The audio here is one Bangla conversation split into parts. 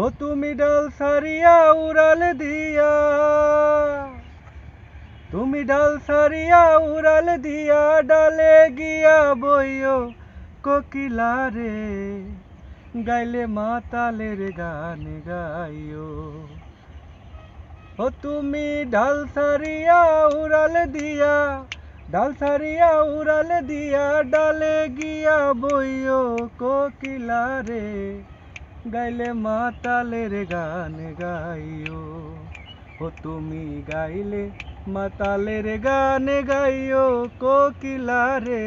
ও তুমি ডাল সারিয়া উড়াল দিয়া, তুমি ডাল সারিয়া উড়াল দিয়া, ডালে গিয়া বইও কোকিলা রে, গাইলে মাতালের গান গাইও। ও তুমি ডাল সারিয়া উড়াল দিয়া, ডাল সারিয়া উড়াল দিয়া, ডালে গিয়া বইও কোকিলা রে, গাইলে মাতালের গান গাইও। ও তুমি গাইলে মাতালের গান গাইও কোকিলা রে,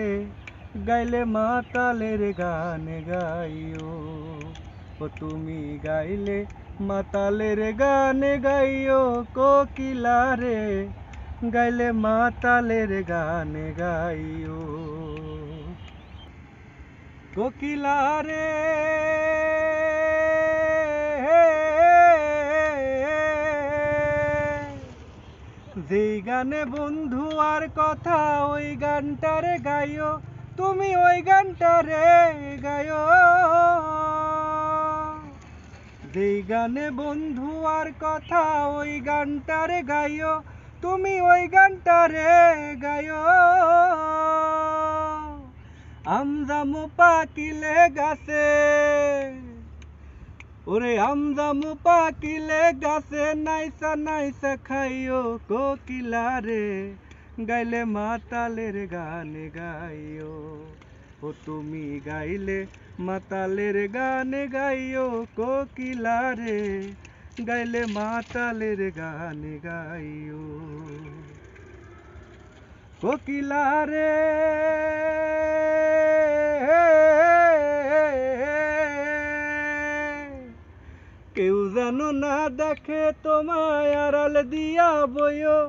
গাইলে মাতালের গান গাইও। ও তুমি গাইলে মাতালের গান গাইও কোকিলা রে, গাইলে মাতালের গান গাইও। কোকিলা রে যেই গানে বন্ধু আর কথা ওই গানটারে গাইও, তুমি ওই গানটারে গাইও। যেই গানে বন্ধু আর কথা ওই গানটারে গাইও, তুমি ওই গানটারে গাইও। আমজামু পাকিলে গাছে, ওরে আমজামু পাকিলে গাছে, নাইসা নাইসা খাইও কোকিলা রে, গাইলে মাতালের গান গাইও। ও তুমি গাইলে মাতালের গান গাইও কোকিলা রে, গাইলে মাতালের গান গাইও। কোকিলা রে কেউ যেন না দেখে তোমায় আড়াল দিয়া বইও,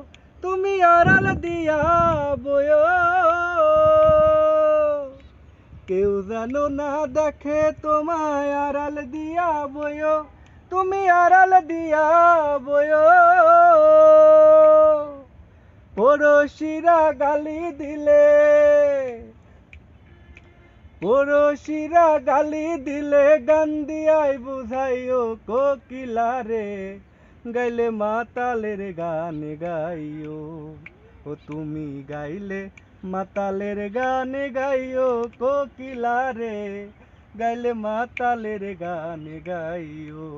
তুমি আড়াল দিয়া বইও। কেউ যেন না দেখে তোমায় আড়াল দিয়া বইও, তুমি আড়াল দিয়া বইও। পড়শিরা গালি দিলে, পড়শিরা গালি দিলে, গান দিয়াই বুঝাইও কোকিলা রে, গাইলে মাতালের গান গাইও। ও তুমি গাইলে মাতালের গান গাইও কোকিলা রে, গাইলে মাতালের গান গাইও।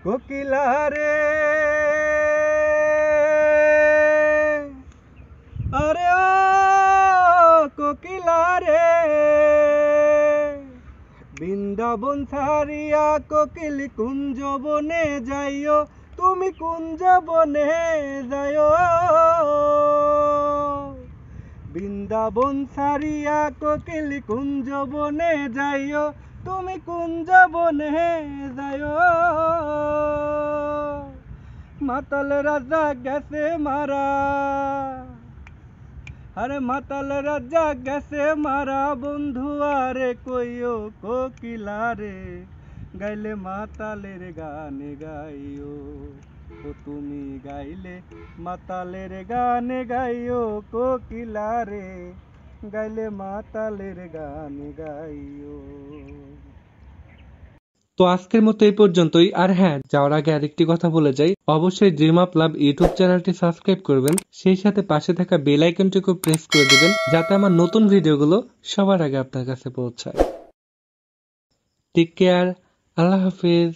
কোকিলা রে আরে ও কোকিলা রে, বৃন্দাবন ছাড়িয়া কোকিল কুঞ্জ বনে যাইও, তুমি কুঞ্জ বনে যাইও। বৃন্দাবন ছাড়িয়া কোকিল কুঞ্জ বনে যাইও, তুমি কুঞ্জ বনে যাইও। মাতাল রাজা গেছে মারা, আরে মাতাল রাজা গেছে মারা, বন্ধু আরে কইও কোকিলা রে, গাইলে মাতালের গান গাইও। ও তুমি গাইলে মাতালের গান গাইও কোকিলা রে, গাইলে মাতালের গান গাইও। তো আজকের মতো এই পর্যন্তই। আর হ্যাঁ, যাওয়ার আগে আরেকটি কথা বলে যাই, অবশ্যই ড্রিম আপ লাভ ইউটিউব চ্যানেলটি সাবস্ক্রাইব করবেন, সেই সাথে পাশে থাকা বেল আইকনটিকে প্রেস করে দিবেন, যাতে আমার নতুন ভিডিওগুলো সবার আগে আপনার কাছে পৌঁছায়। টেক কেয়ার, আল্লাহ হাফেজ।